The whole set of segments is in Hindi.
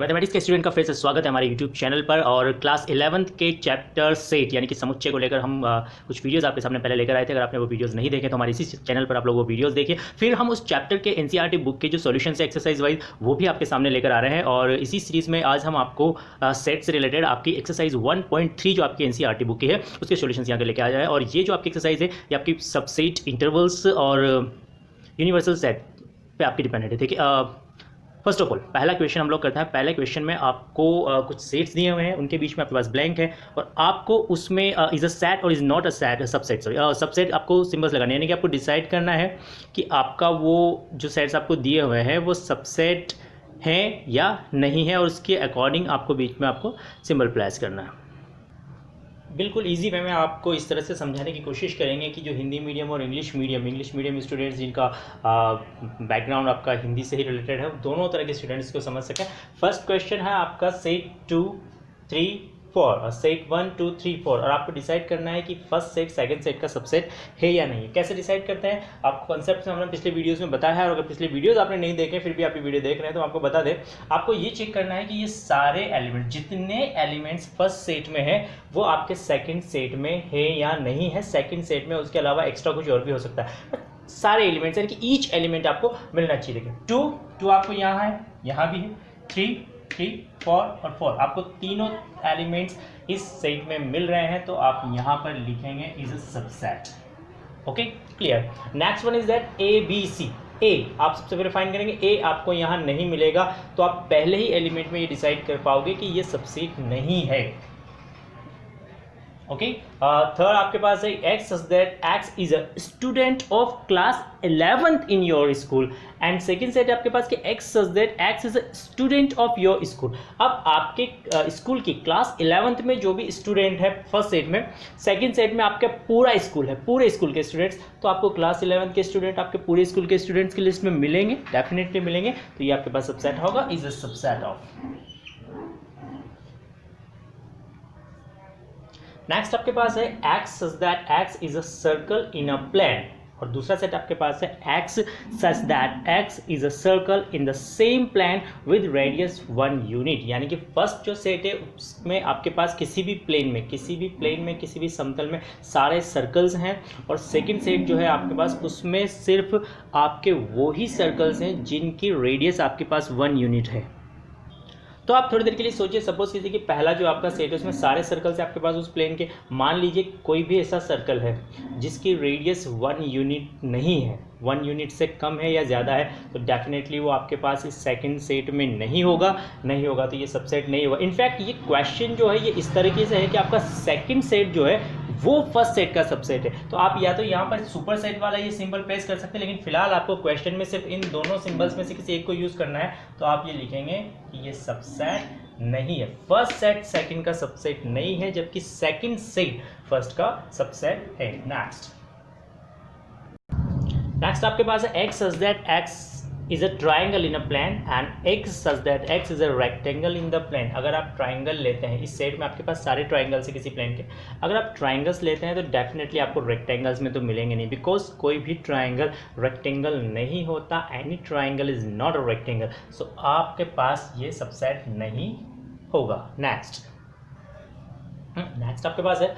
मैथमेटिक्स के स्टूडेंट का फिर से स्वागत है हमारे यूट्यूब चैनल पर। और क्लास 11th के चैप्टर सेट यानी कि समुच्चय को लेकर हम कुछ वीडियोस आपके सामने पहले लेकर आए थे। अगर आपने वो वीडियोस नहीं देखे तो हमारे इसी चैनल पर आप लोग वो वीडियोस देखिए। फिर हम उस चैप्टर के एनसीईआरटी बुक के जो सॉल्यूशन है एक्सरसाइज वाइज वो भी आपके सामने लेकर आ रहे हैं। और इसी सीरीज़ में आज हम आपको सेट से रिलेटेड आपकी एक्सरसाइज 1.3 जो आपकी एनसीईआरटी बुक की है उसके सॉल्यूशन यहाँ के लेकर आ जाए। और ये जो आपकी एक्सरसाइज है ये आपकी सबसेट, इंटरवल्स और यूनिवर्सल सेट पे आपकी डिपेंडेंट है। देखिए फर्स्ट ऑफ ऑल पहला क्वेश्चन हम लोग करते हैं। पहले क्वेश्चन में आपको कुछ सेट्स दिए हुए हैं, उनके बीच में आपके पास ब्लैंक है और आपको उसमें इज अ सेट और is not a set subset, sorry subset आपको सिंबल्स लगाने, यानी कि आपको डिसाइड करना है कि आपका वो जो सेट्स आपको दिए हुए हैं वो सबसेट हैं या नहीं है और उसके अकॉर्डिंग आपको बीच में आपको सिंबल प्लेस करना है। बिल्कुल इजी वे में आपको इस तरह से समझाने की कोशिश करेंगे कि जो हिंदी मीडियम और इंग्लिश मीडियम स्टूडेंट्स जिनका बैकग्राउंड आपका हिंदी से ही रिलेटेड है, दोनों तरह के स्टूडेंट्स को समझ सकें। फर्स्ट क्वेश्चन है आपका सेट 2, 3, 4 और सेट 1, 2, 3, 4 और आपको डिसाइड करना है कि फर्स्ट सेट सेकंड सेट का सबसेट है या नहीं। कैसे डिसाइड करते हैं आपको कॉन्सेप्ट में हमने पिछले वीडियोस में बताया है। और अगर पिछले वीडियोस आपने नहीं देखे फिर भी आप ये वीडियो देख रहे हैं तो आपको बता दें, आपको ये चेक करना है कि ये सारे एलिमेंट, जितने एलिमेंट्स फर्स्ट सेट में है वो आपके सेकंड सेट में है या नहीं है। सेकंड सेट में उसके अलावा एक्स्ट्रा कुछ और भी हो सकता है, सारे एलिमेंट्स यानी कि ईच एलिमेंट आपको मिलना चाहिए। देखिए 2 आपको यहाँ है, यहाँ भी है, 3, 4 और 4 आपको तीनों एलिमेंट्स इस सेट में मिल रहे हैं तो आप यहाँ पर लिखेंगे is a subset. Okay clear. Next one is that A B C. A आप सबसे पहले फाइंड करेंगे, ए आपको यहाँ नहीं मिलेगा तो आप पहले ही एलिमेंट में ये डिसाइड कर पाओगे कि ये सबसेट नहीं है। ओके थर्ड आपके पास है x such that X is a student of class 11th in your school and second set आपके पास कि x such that X is a student of your school. अब आपके स्कूल की क्लास 11th में जो भी स्टूडेंट है फर्स्ट सेट में, सेकेंड सेट में आपका पूरा स्कूल है, पूरे स्कूल के स्टूडेंट्स, तो आपको क्लास 11th के स्टूडेंट आपके पूरे स्कूल के स्टूडेंट्स की लिस्ट में मिलेंगे, डेफिनेटली मिलेंगे। तो ये आपके पास सबसेट होगा, is a subset of. Next आपके पास है x such that x is a circle in a plane और दूसरा सेट आपके पास है x such that x is a circle in the same plane with radius 1 unit। यानी कि फर्स्ट जो सेट है उसमें आपके पास किसी भी प्लेन में किसी भी समतल में सारे सर्कल्स हैं और सेकंड सेट जो है आपके पास उसमें सिर्फ आपके वो ही सर्कल्स हैं जिनकी रेडियस आपके पास 1 यूनिट है। तो आप थोड़ी देर के लिए सोचिए, सपोज कीजिए कि पहला जो आपका सेट है उसमें सारे सर्कल्स आपके पास उस प्लेन के, मान लीजिए कोई भी ऐसा सर्कल है जिसकी रेडियस 1 यूनिट नहीं है, 1 यूनिट से कम है या ज़्यादा है, तो डेफिनेटली वो आपके पास इस सेकंड सेट में नहीं होगा तो ये सबसेट नहीं होगा। इनफैक्ट ये क्वेश्चन जो है ये इस तरीके से है कि आपका सेकंड सेट जो है वो फर्स्ट सेट का सबसेट है। तो आप या तो यहाँ पर सुपर सेट वाला ये सिंबल प्लेस कर सकते हैं, लेकिन फिलहाल आपको क्वेश्चन में सिर्फ इन दोनों सिंबल्स में से किसी एक को यूज़ करना है। तो आप ये लिखेंगे कि ये सबसेट नहीं है, फर्स्ट सेट सेकंड का सबसेट नहीं है जबकि सेकंड सेट फर्स्ट का सबसेट है। नेक्स्ट आपके पास है x such that x is a triangle in a plane and x such that x is a rectangle in the plane। अगर आप ट्राइंगल लेते हैं, इस सेट में आपके पास सारे ट्राइंगल्स है किसी प्लेन के, अगर आप ट्राइंगल्स लेते हैं तो डेफिनेटली आपको रेक्टेंगल्स में तो मिलेंगे नहीं, बिकॉज कोई भी ट्राइंगल रेक्टेंगल नहीं होता, any triangle is not a rectangle, so आपके पास ये सबसेट नहीं होगा। नेक्स्ट आपके पास है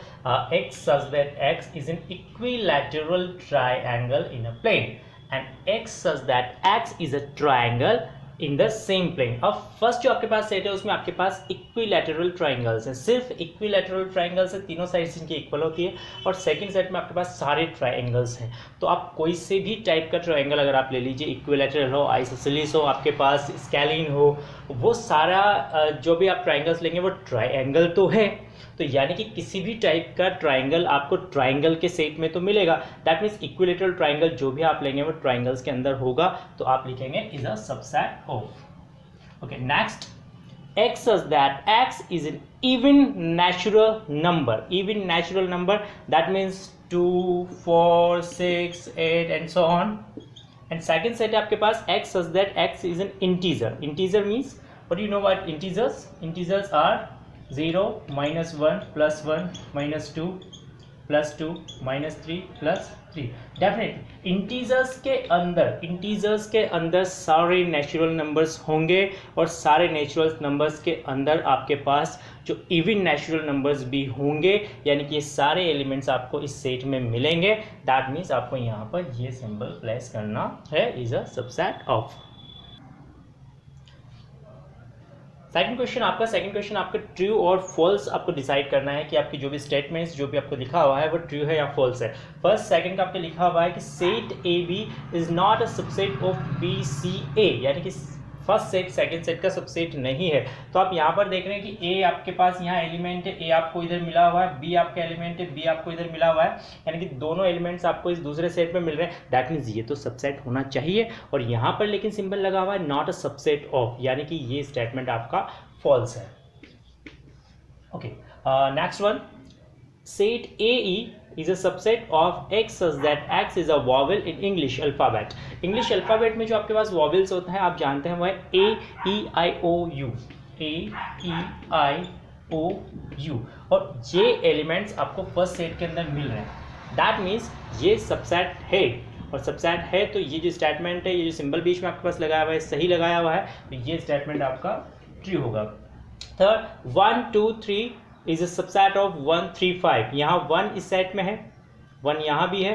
x such that x is an equilateral triangle in a plane and x such that x is a triangle in the same plane। अब फर्स्ट जो आपके पास सेट है उसमें आपके पास इक्विलैटरल ट्राइंगल्स हैं, सिर्फ इक्विलैटरल ट्राइंगल्स है, तीनों साइड्स इनकी इक्वल होती है और सेकंड सेट में आपके पास सारे ट्राइंगल्स हैं। तो आप कोई से भी टाइप का ट्राइंगल अगर आप ले लीजिए, इक्विलैटरल हो, आइसोसेलेस हो, आपके पास स्केलिन हो, वो सारा जो भी आप ट्राइंगल्स लेंगे वो ट्राइंगल तो है। तो यानी कि किसी भी टाइप का ट्राइंगल आपको ट्राइंगल के सेट में तो मिलेगा, दैट मीन्स इक्विलैटरल ट्राइंगल जो भी आप लेंगे वो ट्राइंगल्स के अंदर होगा, तो आप लिखेंगे is a subset of. Okay next x such that x is an even natural number, that means 2, 4, 6, 8 and so on। and second set है आपके पास x such that x is an integer means what do you know about integers are 0, -1, +1, -2, +2, -3, +3 3 definitely integers के अंदर सारे नेचुरल नंबर्स होंगे और सारे नेचुरल नंबर्स के अंदर आपके पास जो इवन नेचुरल नंबर्स भी होंगे, यानी कि ये सारे एलिमेंट्स आपको इस सेट में मिलेंगे। दैट मीन्स आपको यहाँ पर ये सिंबल प्लेस करना है, is a subset of. Second question आपका ट्रू और फॉल्स आपको डिसाइड करना है कि आपकी जो भी स्टेटमेंट्स जो भी आपको लिखा हुआ है वो ट्रू है या फॉल्स है। फर्स्ट सेकंड का आपको लिखा हुआ है कि set A B is not a subset of B C A, यानी कि फर्स्ट सेट सेकंड सेट का सबसेट नहीं है। तो आप यहाँ पर देख रहे हैं कि ए आपके पास यहाँ एलिमेंट है, ए आपको इधर मिला हुआ है, बी आपका एलिमेंट है, बी आपको इधर मिला हुआ है, यानी कि दोनों एलिमेंट्स आपको इस दूसरे सेट में मिल रहे हैं। दैट मीन्स ये तो सबसेट होना चाहिए। और यहाँ पर लेकिन सिंबल लगा हुआ है नॉट अ सबसेट ऑफ, यानी कि ये स्टेटमेंट आपका फॉल्स है। Okay, next one, set AE is a subset of X such that X is a vowel in English alphabet। English alphabet में जो आपके पास वॉवल्स होता है आप जानते हैं वो है A E I O U, A E I O U, और ये एलिमेंट्स आपको फर्स्ट सेट के अंदर मिल रहे हैं। दैट मीन्स ये सबसेट है, और सबसेट है तो ये जो स्टेटमेंट है, ये जो सिंबल बीच में आपके पास लगाया हुआ है, सही लगाया हुआ है, तो ये स्टेटमेंट आपका ट्रू होगा। Third, 1 2 3 is a subset of 1 3 5। यहाँ 1 इस सेट में है, 1 यहाँ भी है,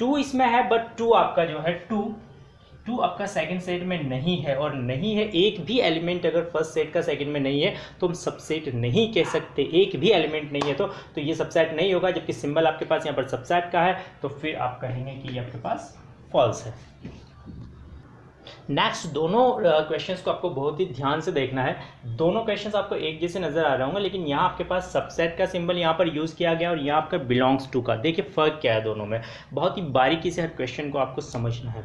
2 इसमें है, बट 2 आपका जो है 2 आपका सेकंड सेट में नहीं है, और नहीं है एक भी एलिमेंट अगर फर्स्ट सेट का सेकंड में नहीं है तो हम सबसेट नहीं कह सकते। एक भी एलिमेंट नहीं है तो ये सबसेट नहीं होगा। जबकि सिंबल आपके पास यहाँ पर सबसेट का है तो फिर आप कहेंगे कि ये आपके पास फॉल्स है। नेक्स्ट, दोनों क्वेश्चंस को आपको बहुत ही ध्यान से देखना है। दोनों क्वेश्चंस आपको एक जैसे नजर आ रहे होंगे, लेकिन यहाँ आपके पास सबसेट का सिंबल यहाँ पर यूज़ किया गया और यहाँ आपका बिलोंग्स टू का। देखिए फ़र्क क्या है दोनों में, बहुत ही बारीकी से हर क्वेश्चन को आपको समझना है।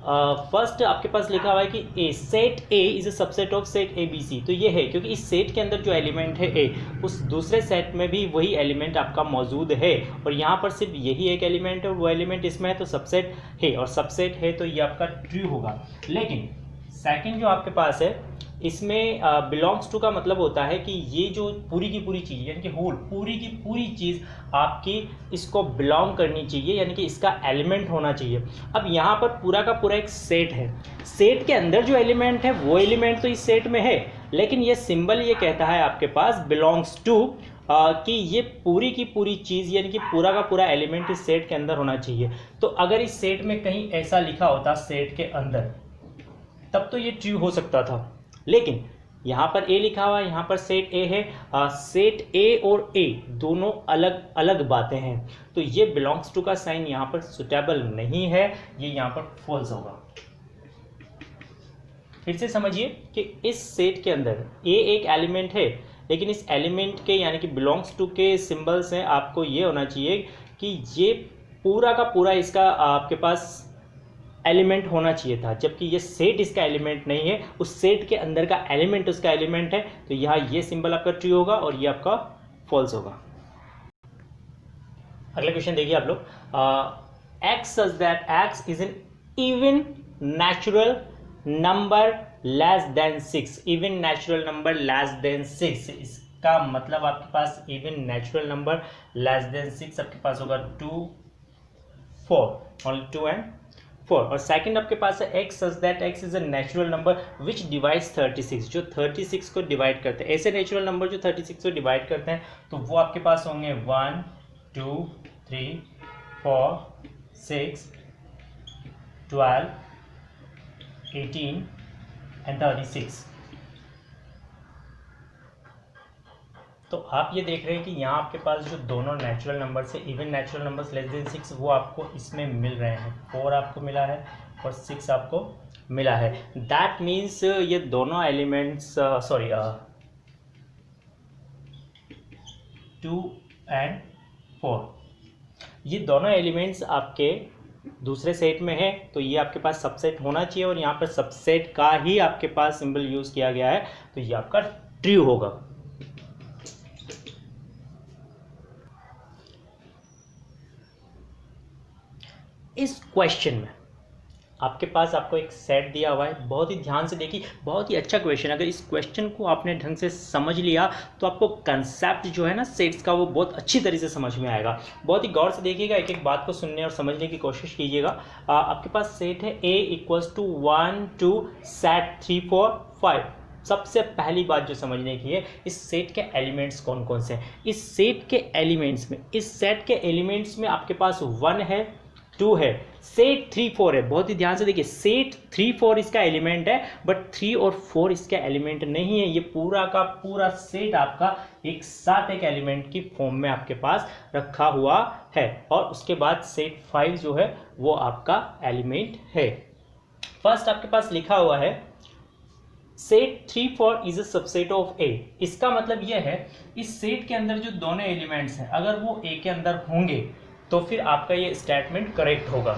फर्स्ट आपके पास लिखा हुआ है कि A set A is a subset of set A B C. तो ये है क्योंकि इस सेट के अंदर जो एलिमेंट है ए, उस दूसरे सेट में भी वही एलिमेंट आपका मौजूद है, और यहाँ पर सिर्फ यही एक एलिमेंट है और वो एलिमेंट इसमें है, तो सबसेट है, और सबसेट है तो ये आपका ट्रू होगा। लेकिन सेकंड जो आपके पास है इसमें बिलोंग्स टू का मतलब होता है कि ये जो पूरी की पूरी चीज़ यानी कि होल पूरी की पूरी चीज़ आपकी इसको बिलोंग करनी चाहिए, यानी कि इसका एलिमेंट होना चाहिए। अब यहाँ पर पूरा का पूरा एक सेट है, सेट के अंदर जो एलिमेंट है वो एलिमेंट तो इस सेट में है, लेकिन ये सिंबल ये कहता है आपके पास बिलोंग्स टू कि ये पूरी की पूरी चीज़ यानी कि पूरा का पूरा एलिमेंट इस सेट के अंदर होना चाहिए। तो अगर इस सेट में कहीं ऐसा लिखा होता सेट के अंदर तब तो ये ट्रू हो सकता था, लेकिन यहाँ पर ए लिखा हुआ है, यहाँ पर सेट ए है। सेट ए और ए दोनों अलग अलग बातें हैं, तो ये बिलोंग्स टू का साइन यहाँ पर सुटेबल नहीं है, ये यहाँ पर फॉल्स होगा। फिर से समझिए कि इस सेट के अंदर ए एक एलिमेंट है, लेकिन इस एलिमेंट के यानी कि बिलोंग्स टू के सिंबल्स हैं, आपको ये होना चाहिए कि ये पूरा का पूरा इसका आपके पास एलिमेंट होना चाहिए था, जबकि ये सेट इसका एलिमेंट नहीं है, उस सेट के अंदर का एलिमेंट उसका एलिमेंट है, तो यहाँ ये सिंबल आपका ट्रू होगा और ये आपका फॉल्स होगा। अगला क्वेश्चन देखिए आप लोग, X such that X is an even natural number less than 6। Even natural number less than 6, इसका मतलब आपके पास even natural number less than 6 आपके पास होगा 2 4, ओनली 2 एंड 4। और सेकंड आपके पास है x such that X is a natural number which divides 36, जो 36 को डिवाइड करते हैं। ऐसे नेचुरल नंबर जो 36 को डिवाइड करते हैं तो वो आपके पास होंगे 1 2 3 4 6 12 18 एंड 36। तो आप ये देख रहे हैं कि यहाँ आपके पास जो दोनों नेचुरल नंबर्स है even natural numbers less than 6 वो आपको इसमें मिल रहे हैं। 4 आपको मिला है और 6 आपको मिला है। दैट मीन्स ये दोनों एलिमेंट्स 2 एंड 4 ये दोनों एलिमेंट्स आपके दूसरे सेट में है, तो ये आपके पास सबसेट होना चाहिए, और यहाँ पर सबसेट का ही आपके पास सिंबल यूज किया गया है, तो ये आपका ट्रू होगा। इस क्वेश्चन में आपके पास आपको एक सेट दिया हुआ है, बहुत ही ध्यान से देखिए, बहुत ही अच्छा क्वेश्चन। अगर इस क्वेश्चन को आपने ढंग से समझ लिया तो आपको कंसेप्ट जो है ना सेट्स का वो बहुत अच्छी तरीके से समझ में आएगा। बहुत ही गौर से देखिएगा, एक एक बात को सुनने और समझने की कोशिश कीजिएगा। आपके पास सेट है A = 1 2 सेट 3 4 5। सबसे पहली बात जो समझने की है, इस सेट के एलिमेंट्स कौन कौन से हैं। इस सेट के एलिमेंट्स में, इस सेट के एलिमेंट्स में आपके पास 1 है, 2 है, सेट 3 4 है। बहुत ही ध्यान से देखिए, सेट 3 4 इसका एलिमेंट है, बट 3 और 4 इसका एलिमेंट नहीं है। ये पूरा का पूरा सेट आपका एक साथ एक एलिमेंट की फॉर्म में आपके पास रखा हुआ है। और उसके बाद सेट 5 जो है वो आपका एलिमेंट है। फर्स्ट आपके पास लिखा हुआ है set 3 4 is a subset of A. इसका मतलब यह है, इस सेट के अंदर जो दोनों एलिमेंट्स हैं अगर वो ए के अंदर होंगे तो फिर आपका ये स्टेटमेंट करेक्ट होगा।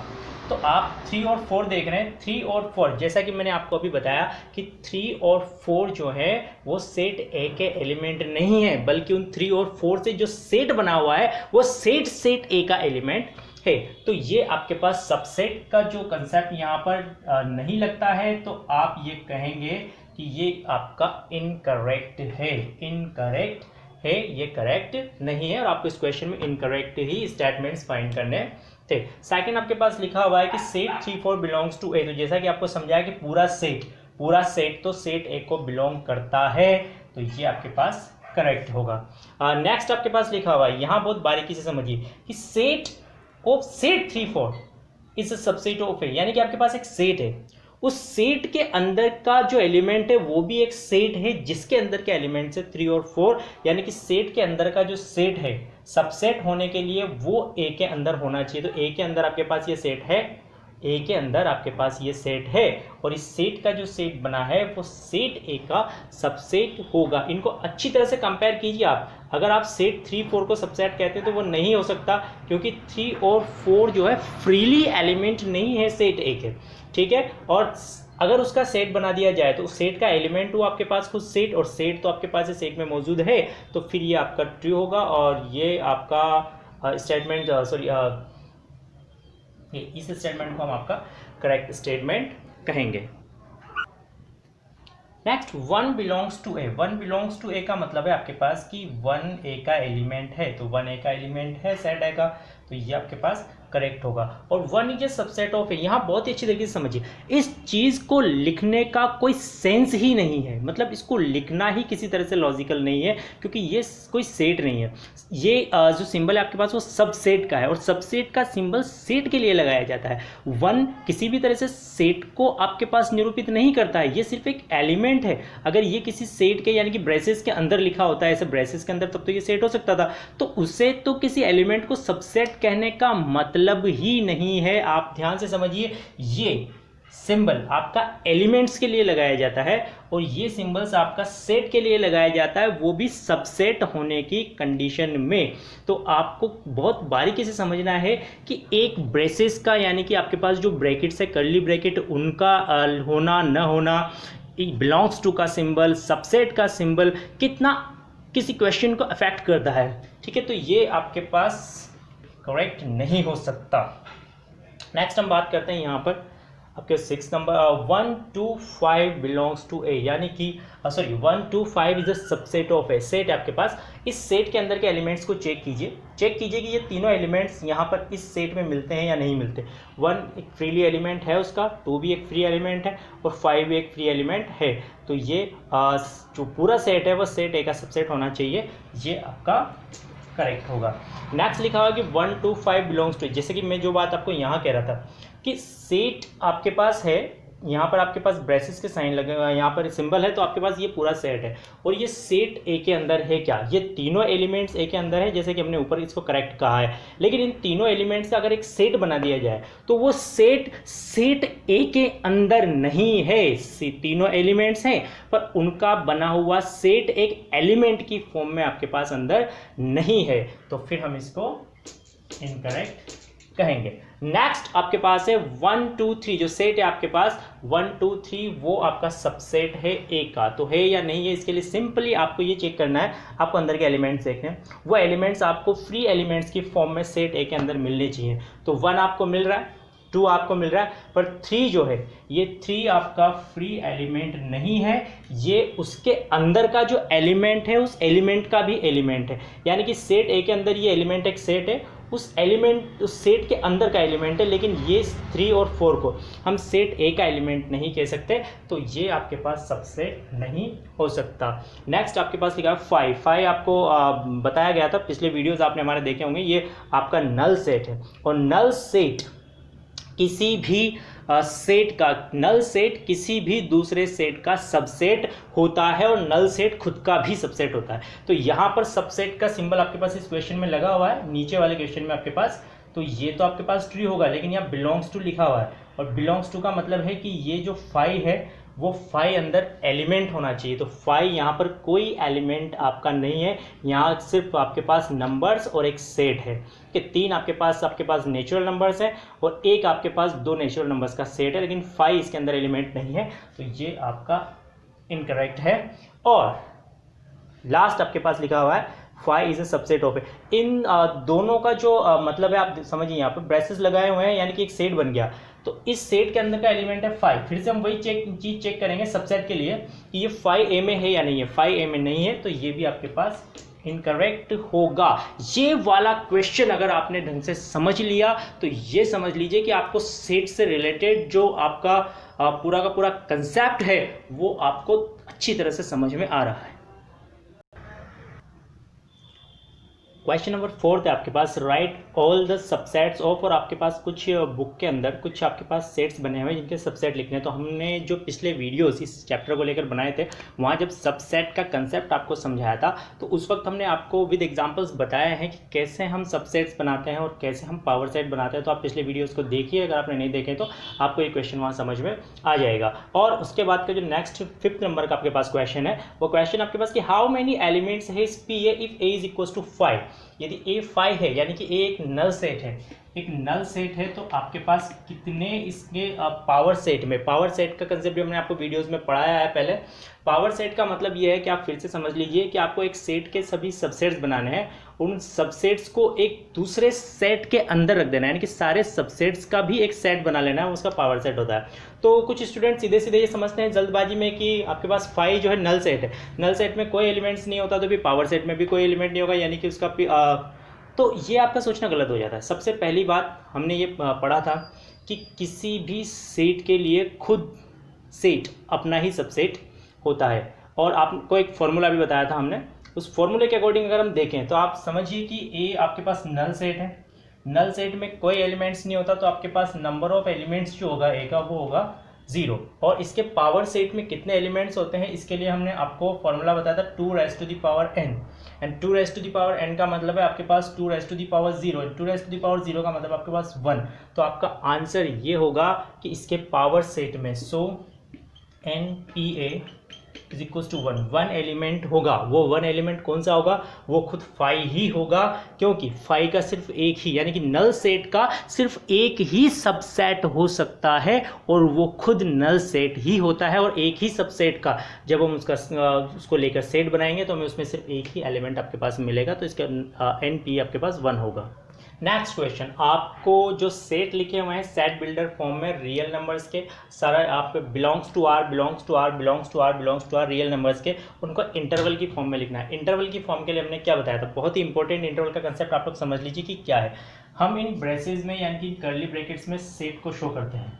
तो आप 3 और 4 देख रहे हैं, 3 और 4 जैसा कि मैंने आपको अभी बताया कि 3 और 4 जो है वो सेट ए के एलिमेंट नहीं है, बल्कि उन 3 और 4 से जो सेट बना हुआ है वो सेट ए का एलिमेंट है। तो ये आपके पास सबसेट का जो कंसेप्ट यहाँ पर नहीं लगता है, तो आप ये कहेंगे कि ये आपका इनकरेक्ट है। इनकरेक्ट है, ये करेक्ट नहीं है, और आपको इस क्वेश्चन में इनकरेक्ट ही स्टेटमेंट्स फाइंड करने थे। सेकंड आपके पास लिखा हुआ है कि सेट 3 4 बिलोंग्स टू ए। तो जैसा कि आपको समझाया कि पूरा सेट तो सेट ए को बिलोंग करता है, तो ये आपके पास करेक्ट होगा। नेक्स्ट आपके पास लिखा हुआ है, यहाँ बहुत बारीकी से समझिए कि set 3 4 is a subset of A. यानी कि आपके पास एक सेट है, उस सेट के अंदर का जो एलिमेंट है वो भी एक सेट है जिसके अंदर के एलिमेंट्स है 3 और 4। यानी कि सेट के अंदर का जो सेट है, सबसेट होने के लिए वो ए के अंदर होना चाहिए। तो ए के अंदर आपके पास ये सेट है, ए के अंदर आपके पास ये सेट है, और इस सेट का जो सेट बना है वो सेट ए का सबसेट होगा। इनको अच्छी तरह से कंपेयर कीजिए आप। अगर आप सेट 3 4 को सबसेट कहते हैं तो वो नहीं हो सकता, क्योंकि 3 और 4 जो है फ्रीली एलिमेंट नहीं है सेट ए के, ठीक है। और अगर उसका सेट बना दिया जाए तो उस सेट का एलिमेंट हो आपके पास खुद सेट, और सेट तो आपके पास सेट में मौजूद है, तो फिर ये आपका ट्रू होगा, और ये आपका स्टेटमेंट इस स्टेटमेंट को हम आपका करेक्ट स्टेटमेंट कहेंगे। Next 1 belongs to A. 1 belongs to A का मतलब है आपके पास कि 1 ए का एलिमेंट है, तो 1 ए का एलिमेंट है सेट ए का, तो ये आपके पास करेक्ट होगा। और 1 इज ए सबसेट ऑफ ए, यहाँ बहुत ही अच्छी तरीके से समझिए, इस चीज़ को लिखने का कोई सेंस ही नहीं है, मतलब इसको लिखना ही किसी तरह से लॉजिकल नहीं है, क्योंकि ये कोई सेट नहीं है। ये जो सिंबल है आपके पास वो सबसेट का है, और सबसेट का सिंबल सेट के लिए लगाया जाता है। 1 किसी भी तरह से सेट को आपके पास निरूपित नहीं करता है, ये सिर्फ एक एलिमेंट है। अगर ये किसी सेट के यानी कि ब्रेसेस के अंदर लिखा होता है, ऐसे ब्रेसेस के अंदर, तब तो ये सेट हो सकता था। तो उसे तो किसी एलिमेंट को सबसेट कहने का मतलब ही नहीं है। आप ध्यान से समझिए, ये सिंबल आपका एलिमेंट्स के लिए लगाया जाता है, और ये सिंबल्स आपका सेट के लिए लगाया जाता है, वो भी सबसेट होने की कंडीशन में। तो आपको बहुत बारीकी से समझना है कि एक ब्रेसेस का यानी कि आपके पास जो ब्रैकेट्स है, कर्ली ब्रैकेट, उनका होना न होना, बिलोंग्स टू का सिंबल, सबसेट का सिंबल कितना किसी क्वेश्चन को अफेक्ट करता है, ठीक है। तो ये आपके पास करेक्ट नहीं हो सकता। नेक्स्ट हम बात करते हैं यहाँ पर आपके 6 नंबर 1 2 5 बिलोंग्स टू ए, यानी कि 1 2 5 is a subset of A. Set है आपके पास, इस सेट के अंदर के एलिमेंट्स को चेक कीजिए कि ये तीनों एलिमेंट्स यहाँ पर इस सेट में मिलते हैं या नहीं मिलते। 1 एक फ्रीली एलिमेंट है उसका, 2 भी एक फ्री एलिमेंट है, और 5 भी एक फ्री एलिमेंट है। तो ये जो पूरा सेट है वो सेट ए का सबसेट होना चाहिए, ये आपका करेक्ट होगा। नेक्स्ट लिखा हुआ कि 1 2 5 बिलोंग्स टू, जैसे कि मैं जो बात आपको यहाँ कह रहा था कि सेट आपके पास है, यहाँ पर आपके पास ब्रेसेस के साइन लगे हुए हैं, यहाँ पर सिंबल है, तो आपके पास ये पूरा सेट है, और ये सेट ए के अंदर है क्या, ये तीनों एलिमेंट्स ए के अंदर है, जैसे कि हमने ऊपर इसको करेक्ट कहा है। लेकिन इन तीनों एलिमेंट्स का अगर एक सेट बना दिया जाए तो वो सेट ए के अंदर नहीं है। तीनों एलिमेंट्स हैं पर उनका बना हुआ सेट एक एलिमेंट की फॉर्म में आपके पास अंदर नहीं है, तो फिर हम इसको इनकरेक्ट कहेंगे। नेक्स्ट आपके पास है 1 2 3, जो सेट है आपके पास 1 2 3 वो आपका सबसेट है ए का, तो है या नहीं है, इसके लिए सिंपली आपको ये चेक करना है, आपको अंदर के एलिमेंट्स देखने हैं, वो एलिमेंट्स आपको फ्री एलिमेंट्स की फॉर्म में सेट ए के अंदर मिलने चाहिए। तो 1 आपको मिल रहा है, 2 2 आपको मिल रहा है, पर 3 जो है ये 3 आपका फ्री एलिमेंट नहीं है, ये उसके अंदर का जो एलिमेंट है उस एलिमेंट का भी एलिमेंट है। यानी कि सेट ए के अंदर ये एलिमेंट एक सेट है, उस एलिमेंट उस सेट के अंदर का एलिमेंट है, लेकिन ये 3 और 4 को हम सेट ए का एलिमेंट नहीं कह सकते, तो ये आपके पास सबसेट नहीं हो सकता। नेक्स्ट आपके पास लिखा है 5 आपको बताया गया था, पिछले वीडियोस आपने हमारे देखे होंगे, ये आपका नल सेट है। और नल सेट किसी भी सेट का, नल सेट किसी भी दूसरे सेट का सबसेट होता है, और नल सेट खुद का भी सबसेट होता है। तो यहाँ पर सबसेट का सिंबल आपके पास इस क्वेश्चन में लगा हुआ है, नीचे वाले क्वेश्चन में आपके पास, तो ये तो आपके पास ट्री होगा, लेकिन यहाँ बिलोंग्स टू लिखा हुआ है, और बिलोंग्स टू का मतलब है कि ये जो 5 है वो 5 अंदर एलिमेंट होना चाहिए। तो 5 यहाँ पर कोई एलिमेंट आपका नहीं है, यहाँ सिर्फ आपके पास नंबर्स और एक सेट है कि 3 आपके पास नेचुरल नंबर्स है, और एक आपके पास 2 नेचुरल नंबर्स का सेट है, लेकिन 5 इसके अंदर एलिमेंट नहीं है, तो ये आपका इनकरेक्ट है। और लास्ट आपके पास लिखा हुआ है 5 इज ए सबसेट ऑफ ए। इन दोनों का जो मतलब है, आप समझिए यहाँ पर ब्रेसेस लगाए हुए हैं, यानी कि एक सेट बन गया, तो इस सेट के अंदर का एलिमेंट है 5। फिर से हम वही चीज चेक करेंगे सबसेट के लिए कि ये 5 ए में है या नहीं है। 5 ए में नहीं है, तो ये भी आपके पास इनकरेक्ट होगा। ये वाला क्वेश्चन अगर आपने ढंग से समझ लिया तो ये समझ लीजिए कि आपको सेट से रिलेटेड जो आपका पूरा का पूरा कंसेप्ट है वो आपको अच्छी तरह से समझ में आ रहा है। क्वेश्चन नंबर 4 है आपके पास, write all the subsets of, और आपके पास कुछ बुक के अंदर कुछ आपके पास सेट्स बने हुए हैं जिनके सबसेट लिखने हैं। तो हमने जो पिछले वीडियोस इस चैप्टर को लेकर बनाए थे, वहाँ जब सबसेट का कंसेप्ट आपको समझाया था, तो उस वक्त हमने आपको विद एग्जांपल्स बताया है कि कैसे हम सबसेट्स बनाते हैं और कैसे हम पावर सेट बनाते हैं। तो आप पिछले वीडियोज़ को देखिए, अगर आपने नहीं देखे तो आपको ये क्वेश्चन वहाँ समझ में आ जाएगा। और उसके बाद का जो नेक्स्ट 5th नंबर का आपके पास क्वेश्चन है, वो क्वेश्चन आपके पास कि हाउ मेनी एलिमेंट्स है P A if A is equal to 5। यदि ए 5 है, यानी कि ए एक नल सेट है, एक नल सेट है, तो आपके पास कितने इसके पावर सेट में, पावर सेट का कंसेप्ट भी हमने आपको वीडियोस में पढ़ाया है पहले। पावर सेट का मतलब ये है कि आप फिर से समझ लीजिए कि आपको एक सेट के सभी सबसेट्स बनाने हैं, उन सबसेट्स को एक दूसरे सेट के अंदर रख देना है, यानी कि सारे सबसेट्स का भी एक सेट बना लेना है, उसका पावर सेट होता है। तो कुछ स्टूडेंट सीधे सीधे ये समझते हैं जल्दबाजी में कि आपके पास 5 जो है नल सेट है, नल सेट में कोई एलिमेंट्स नहीं होता, तो भी पावर सेट में भी कोई एलिमेंट नहीं होगा, यानी कि उसका तो ये आपका सोचना गलत हो जाता है। सबसे पहली बात हमने ये पढ़ा था कि किसी भी सेट के लिए खुद सेट अपना ही सबसेट होता है, और आपको एक फॉर्मूला भी बताया था हमने। उस फॉर्मूले के अकॉर्डिंग अगर हम देखें तो आप समझिए कि ए आपके पास नल सेट है, नल सेट में कोई एलिमेंट्स नहीं होता, तो आपके पास नंबर ऑफ एलिमेंट्स जो होगा ए का वो होगा 0। और इसके पावर सेट में कितने एलिमेंट्स होते हैं, इसके लिए हमने आपको फॉर्मूला बताया था 2 raised to the power n, and 2 raised to the power n का मतलब है आपके पास 2 raised to the power 0, 2 raised to the power 0 का मतलब आपके पास 1। तो आपका आंसर ये होगा कि इसके पावर सेट में NPA is equal to 1, 1 element होगा। वो 1 एलिमेंट कौन सा होगा, वो खुद 5 ही होगा, क्योंकि 5 का सिर्फ एक ही, यानी कि नल सेट का सिर्फ एक ही सबसेट हो सकता है, और वो खुद नल सेट ही होता है। और एक ही सबसेट का जब हम उसको लेकर सेट बनाएंगे तो हमें उसमें सिर्फ एक ही एलिमेंट आपके पास मिलेगा, तो इसका NP आपके पास 1 होगा। नेक्स्ट क्वेश्चन, आपको जो सेट लिखे हुए हैं सेट बिल्डर फॉर्म में रियल नंबर्स के, सारा आप belongs to R, belongs to R, belongs to R, belongs to R, real numbers के, उनको इंटरवल की फॉर्म में लिखना है। इंटरवल की फॉर्म के लिए हमने क्या बताया था, बहुत ही इंपॉर्टेंट इंटरवल का कंसेप्ट आप लोग समझ लीजिए कि क्या है। हम इन ब्रेसेस में यानी कि कर्ली ब्रैकेट्स में सेट को शो करते हैं,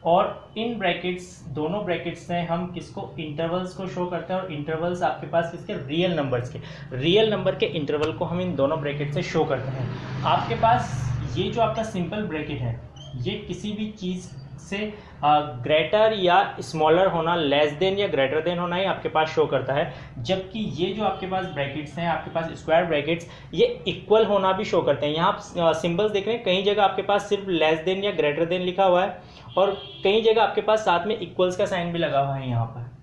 और इन ब्रैकेट्स, दोनों ब्रैकेट्स में हम किसको, इंटरवल्स को शो करते हैं। और इंटरवल्स आपके पास किसके, रियल नंबर्स के, रियल नंबर के इंटरवल को हम इन दोनों ब्रैकेट से शो करते हैं। आपके पास ये जो आपका सिंपल ब्रैकेट है, ये किसी भी चीज़ से ग्रेटर या स्मॉलर होना, लेस देन या ग्रेटर देन होना ही आपके पास शो करता है। जबकि ये जो आपके पास ब्रैकेट्स हैं, आपके पास स्क्वायर ब्रैकेट्स, ये इक्वल होना भी शो करते हैं। यहाँ आप सिंबल्स देख रहे हैं, कई जगह आपके पास सिर्फ लेस देन या ग्रेटर देन लिखा हुआ है, और कई जगह आपके पास साथ में इक्वल्स का साइन भी लगा हुआ है यहाँ पर।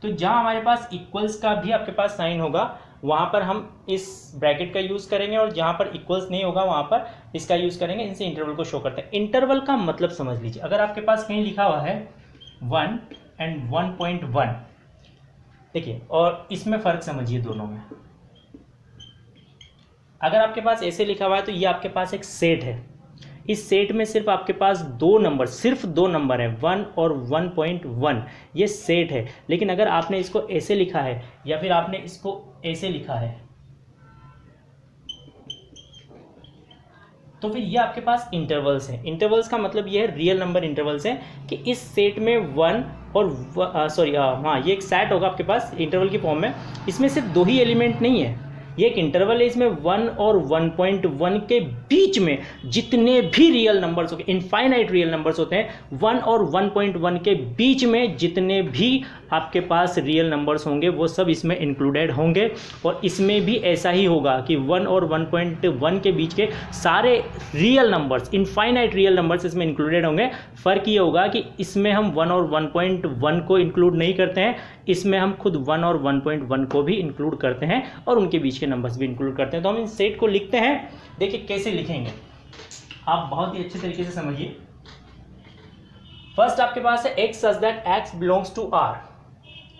तो जहाँ हमारे पास इक्वल्स का भी आपके पास साइन होगा, वहाँ पर हम इस ब्रैकेट का यूज़ करेंगे, और जहाँ पर इक्वल्स नहीं होगा वहाँ पर इसका यूज़ करेंगे। इनसे इंटरवल को शो करते हैं। इंटरवल का मतलब समझ लीजिए, अगर आपके पास कहीं लिखा हुआ है 1 and 1.1, देखिए, और इसमें फ़र्क समझिए दोनों में। अगर आपके पास ऐसे लिखा हुआ है तो ये आपके पास एक सेट है, इस सेट में सिर्फ आपके पास सिर्फ दो नंबर हैं, 1 और 1.1, ये सेट है। लेकिन अगर आपने इसको ऐसे लिखा है या फिर आपने इसको ऐसे लिखा है तो फिर ये आपके पास इंटरवल्स हैं। इंटरवल्स का मतलब ये है रियल नंबर इंटरवल्स हैं कि इस सेट में 1 और ये एक सेट होगा आपके पास इंटरवल की फॉर्म में। इसमें सिर्फ 2 ही एलिमेंट नहीं है, ये एक इंटरवल है। इसमें 1 और 1.1 के बीच में जितने भी रियल नंबर्स होंगे, इनफाइनाइट रियल नंबर्स होते हैं, 1 और 1.1 के बीच में जितने भी आपके पास रियल नंबर्स होंगे वो सब इसमें इंक्लूडेड होंगे। और इसमें भी ऐसा ही होगा कि 1 और 1.1 के बीच के सारे real numbers, infinite real numbers इसमें इंक्लूडेड होंगे। फ़र्क ये होगा कि इसमें हम 1 और 1.1 को इंक्लूड नहीं करते हैं, इसमें हम खुद 1 और 1.1 को भी इंक्लूड करते हैं और उनके बीच के नंबर्स भी इंक्लूड करते हैं। तो हम इन सेट को लिखते हैं, देखिए कैसे लिखेंगे, आप बहुत ही अच्छे तरीके से समझिए। फर्स्ट आपके पास है x such that x belongs to R।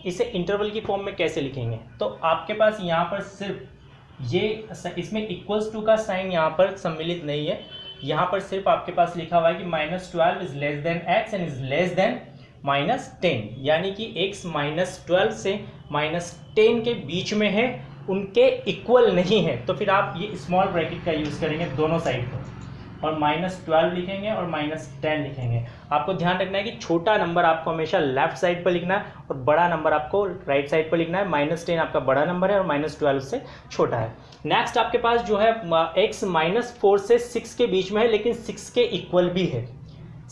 इसे इंटरवल की फॉर्म में कैसे लिखेंगे, तो आपके पास यहाँ पर सिर्फ ये इसमें इक्वल्स टू का साइन यहाँ पर सम्मिलित नहीं है, यहाँ पर सिर्फ आपके पास लिखा हुआ है कि -12 is less than x and is less than -10, यानी कि x -12 से -10 के बीच में है, उनके इक्वल नहीं है। तो फिर आप ये स्मॉल ब्रैकेट का यूज़ करेंगे दोनों साइड पर और -12 लिखेंगे और -10 लिखेंगे। आपको ध्यान रखना है कि छोटा नंबर आपको हमेशा लेफ्ट साइड पर लिखना है और बड़ा नंबर आपको राइट साइड पर लिखना है। -10 आपका बड़ा नंबर है और -12 उससे छोटा है। नेक्स्ट आपके पास जो है x -4 से 6 के बीच में है, लेकिन 6 के इक्वल भी है,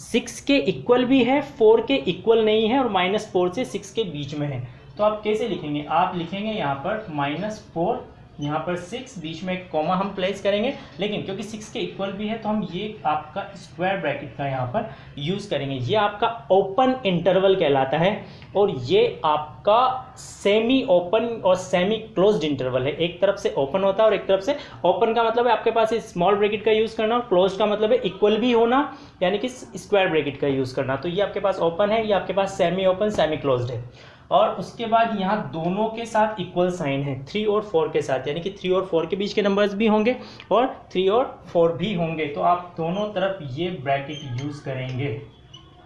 6 के इक्वल भी है, 4 के इक्वल नहीं है और -4 से 6 के बीच में है। तो आप कैसे लिखेंगे, आप लिखेंगे यहाँ पर -4, यहाँ पर 6, बीच में एक कॉमा हम प्लेस करेंगे, लेकिन क्योंकि 6 के इक्वल भी है तो हम ये आपका स्क्वायर ब्रैकेट का यहाँ पर यूज़ करेंगे। ये आपका ओपन इंटरवल कहलाता है और ये आपका सेमी ओपन और सेमी क्लोज्ड इंटरवल है। एक तरफ से ओपन होता है और एक तरफ से, ओपन का मतलब है आपके पास स्मॉल ब्रैकेट का यूज़ करना और क्लोज का मतलब है इक्वल भी होना, यानी कि स्क्वायर ब्रैकेट का यूज़ करना। तो ये आपके पास ओपन है, ये आपके पास सेमी ओपन सेमी क्लोज्ड है। और उसके बाद यहाँ दोनों के साथ इक्वल साइन है 3 और 4 के साथ, यानी कि 3 और 4 के बीच के नंबर्स भी होंगे और 3 और 4 भी होंगे। तो आप दोनों तरफ ये ब्रैकेट यूज़ करेंगे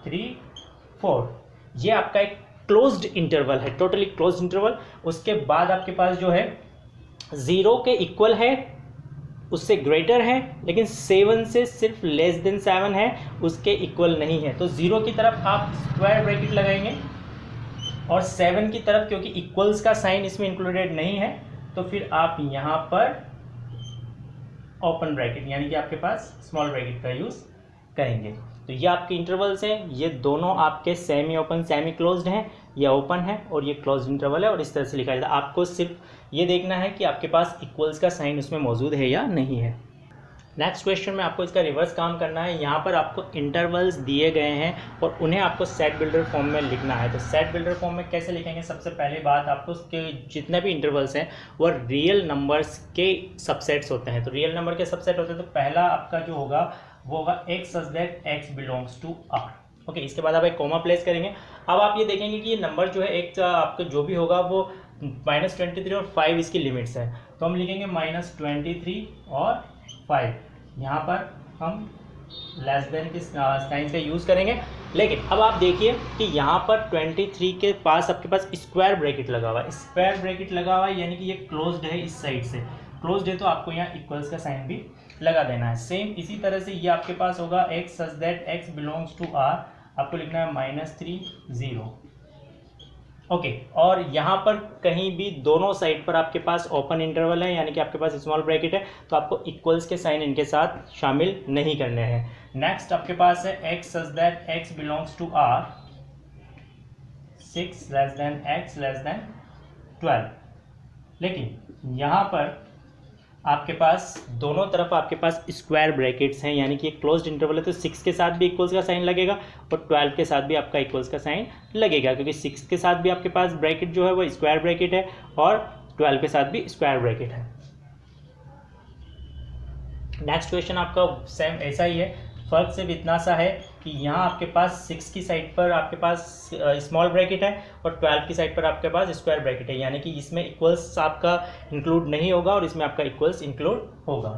3, 4। ये आपका एक क्लोज्ड इंटरवल है, टोटली क्लोज्ड इंटरवल। उसके बाद आपके पास जो है 0 के इक्वल है, उससे ग्रेटर है, लेकिन 7 से सिर्फ लेस देन 7 है, उसके इक्वल नहीं है। तो 0 की तरफ आप स्क्वायर ब्रैकेट लगाएंगे और 7 की तरफ क्योंकि इक्वल्स का साइन इसमें इंक्लूडेड नहीं है तो फिर आप यहाँ पर ओपन ब्रैकेट यानी कि आपके पास स्मॉल ब्रैकेट का यूज़ करेंगे। तो ये आपके इंटरवल्स हैं, ये दोनों आपके सेमी ओपन सेमी क्लोज्ड हैं, ये ओपन है और ये क्लोज्ड इंटरवल है और इस तरह से लिखा जाता है। आपको सिर्फ ये देखना है कि आपके पास इक्वल्स का साइन उसमें मौजूद है या नहीं है। नेक्स्ट क्वेश्चन में आपको इसका रिवर्स काम करना है। यहाँ पर आपको इंटरवल्स दिए गए हैं और उन्हें आपको सेट बिल्डर फॉर्म में लिखना है। तो सेट बिल्डर फॉर्म में कैसे लिखेंगे, सबसे पहले बात आपको उसके जितने भी इंटरवल्स हैं वो रियल नंबर्स के सबसेट्स होते हैं। तो रियल नंबर के सबसेट होते हैं, तो पहला आपका जो होगा वो होगा x such that x belongs to R। Okay, इसके बाद आप एक कॉमा प्लेस करेंगे। अब आप ये देखेंगे कि ये नंबर जो है एक आपका जो भी होगा वो -23 और 5 इसकी लिमिट्स है। तो हम लिखेंगे -23 और 5। यहाँ पर हम लेस देन के साइन का यूज़ करेंगे। लेकिन अब आप देखिए कि यहाँ पर 23 के पास आपके पास स्क्वायर ब्रैकेट लगा हुआ है, स्क्वायर ब्रैकेट लगा हुआ है यानी कि ये क्लोज्ड है, इस साइड से क्लोज्ड है, तो आपको यहाँ इक्वल्स का साइन भी लगा देना है। सेम इसी तरह से ये आपके पास होगा x such that x belongs to R, आपको लिखना है -3, 0। ओके, और यहाँ पर कहीं भी दोनों साइड पर आपके पास ओपन इंटरवल है यानी कि आपके पास स्मॉल ब्रैकेट है, तो आपको इक्वल्स के साइन इनके साथ शामिल नहीं करने हैं। नेक्स्ट आपके पास है x such that x belongs to R, 6 less than x less than 12। लेकिन यहाँ पर आपके पास दोनों तरफ आपके पास स्क्वायर ब्रैकेट्स हैं यानी कि एक क्लोज्ड इंटरवल है, तो 6 के साथ भी इक्वल्स का साइन लगेगा और 12 के साथ भी आपका इक्वल्स का साइन लगेगा, क्योंकि 6 के साथ भी आपके पास ब्रैकेट जो है वो स्क्वायर ब्रैकेट है और 12 के साथ भी स्क्वायर ब्रैकेट है। नेक्स्ट क्वेश्चन आपका सेम ऐसा ही है, फ़र्क सिर्फ इतना सा है कि यहाँ आपके पास 6 की साइड पर आपके पास स्मॉल ब्रैकेट है और 12 की साइड पर आपके पास स्क्वायर ब्रैकेट है, यानी कि इसमें इक्वल्स आपका इंक्लूड नहीं होगा और इसमें आपका इक्वल्स इंक्लूड होगा।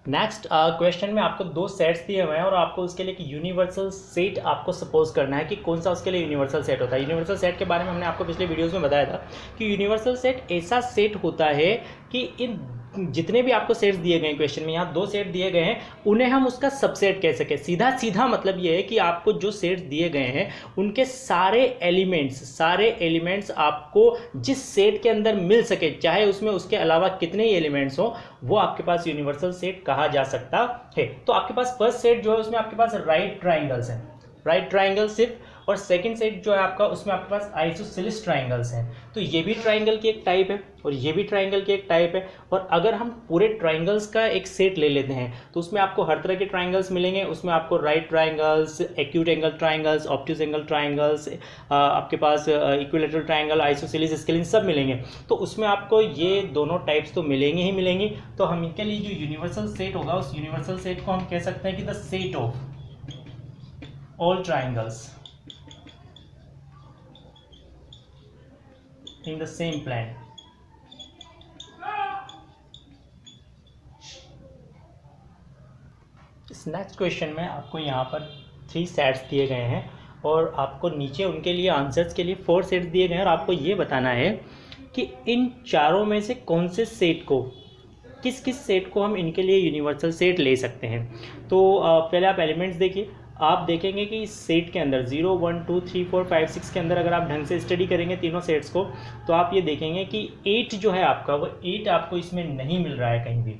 नेक्स्ट क्वेश्चन में आपको दो सेट्स दिए हुए हैं और आपको उसके लिए एक यूनिवर्सल सेट आपको सपोज करना है कि कौन सा उसके लिए यूनिवर्सल सेट होता है। यूनिवर्सल सेट के बारे में हमने आपको पिछले वीडियोस में बताया था कि यूनिवर्सल सेट ऐसा सेट होता है कि इन जितने भी आपको सेट्स दिए गए हैं क्वेश्चन में, यहाँ दो सेट दिए गए हैं, उन्हें हम उसका सबसेट कह सकें। सीधा सीधा मतलब ये है कि आपको जो सेट्स दिए गए हैं उनके सारे एलिमेंट्स आपको जिस सेट के अंदर मिल सके, चाहे उसमें उसके अलावा कितने ही एलिमेंट्स हो, वो आपके पास यूनिवर्सल सेट कहा जा सकता है। तो आपके पास फर्स्ट सेट जो है उसमें आपके पास राइट ट्राइंगल्स हैं, राइट ट्राइंगल सिर्फ, और सेकंड सेट जो है आपका उसमें आपके पास आइसोसेलेस ट्राइंगल्स हैं। तो ये भी ट्राइंगल की एक टाइप है और ये भी ट्राइंगल की एक टाइप है। और अगर हम पूरे ट्राइंगल्स का एक सेट ले लेते हैं तो उसमें आपको हर तरह के ट्राइंगल्स मिलेंगे। उसमें आपको right triangles, acute angle triangles, obtuse angle triangles, आपके पास इक्विलैटरल ट्राइंगल, आइसोसेलेस, स्केलिन सब मिलेंगे। तो उसमें आपको ये दोनों टाइप्स तो मिलेंगे ही मिलेंगी। तो हम इनके लिए जो यूनिवर्सल सेट होगा उस यूनिवर्सल सेट को हम कह सकते हैं कि the set of all triangles in the same plane। इस नेक्स्ट क्वेश्चन में आपको यहाँ पर 3 सेट्स दिए गए हैं और आपको नीचे उनके लिए आंसर्स के लिए 4 सेट्स दिए गए हैं और आपको ये बताना है कि इन चारों में से कौन से सेट को, किस किस सेट को हम इनके लिए यूनिवर्सल सेट ले सकते हैं। तो पहले आप एलिमेंट्स देखिए। आप देखेंगे कि इस सेट के अंदर 0, 1, 2, 3, 4, 5, 6 के अंदर अगर आप ढंग से स्टडी करेंगे तीनों सेट्स को तो आप ये देखेंगे कि 8 जो है आपका, वो 8 आपको इसमें नहीं मिल रहा है कहीं भी।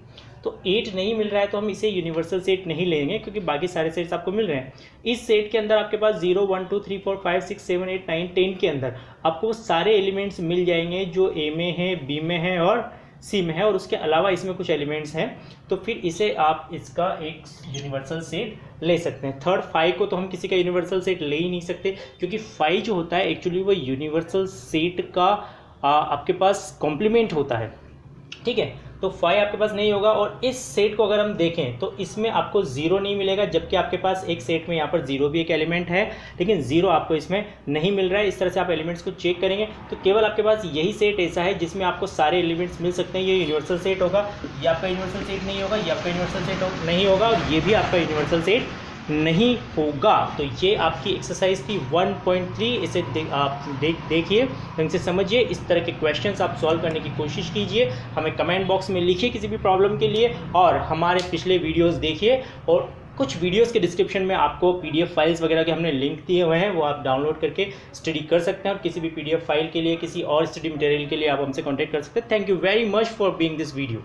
तो 8 नहीं मिल रहा है तो हम इसे यूनिवर्सल सेट नहीं लेंगे क्योंकि बाकी सारे सेट्स आपको मिल रहे हैं। इस सेट के अंदर आपके पास 0, 1, 2, 3, 4, 5, 6, 7, 8, 9, 10 के अंदर आपको वो सारे एलिमेंट्स मिल जाएंगे जो ए में है, बी में है और सी में है, और उसके अलावा इसमें कुछ एलिमेंट्स हैं। तो फिर इसे आप इसका एक यूनिवर्सल सेट ले सकते हैं। थर्ड 5 को तो हम किसी का यूनिवर्सल सेट ले ही नहीं सकते क्योंकि 5 जो होता है एक्चुअली वो यूनिवर्सल सेट का आपके पास कॉम्प्लीमेंट होता है, ठीक है। तो 5 आपके पास नहीं होगा। और इस सेट को अगर हम देखें तो इसमें आपको 0 नहीं मिलेगा, जबकि आपके पास एक सेट में यहाँ पर 0 भी एक एलिमेंट है, लेकिन 0 आपको इसमें नहीं मिल रहा है। इस तरह से आप एलिमेंट्स को चेक करेंगे तो केवल आपके पास यही सेट ऐसा है जिसमें आपको सारे एलिमेंट्स मिल सकते हैं। ये यूनिवर्सल सेट होगा, ये आपका यूनिवर्सल सेट नहीं होगा, ये आपका यूनिवर्सल सेट नहीं होगा और ये भी आपका यूनिवर्सल सेट नहीं होगा। तो ये आपकी एक्सरसाइज थी 1.3। इसे आप देखिए, ढंग से समझिए, इस तरह के क्वेश्चंस आप सॉल्व करने की कोशिश कीजिए। हमें कमेंट बॉक्स में लिखिए किसी भी प्रॉब्लम के लिए और हमारे पिछले वीडियोस देखिए। और कुछ वीडियोस के डिस्क्रिप्शन में आपको PDF फाइल्स वगैरह के हमने लिंक दिए हुए हैं, वो आप डाउनलोड करके स्टडी कर सकते हैं। और किसी भी PDF फाइल के लिए, किसी और स्टडी मटेरियल के लिए आप हमसे कॉन्टैक्ट कर सकते हैं। Thank you very much for being this video.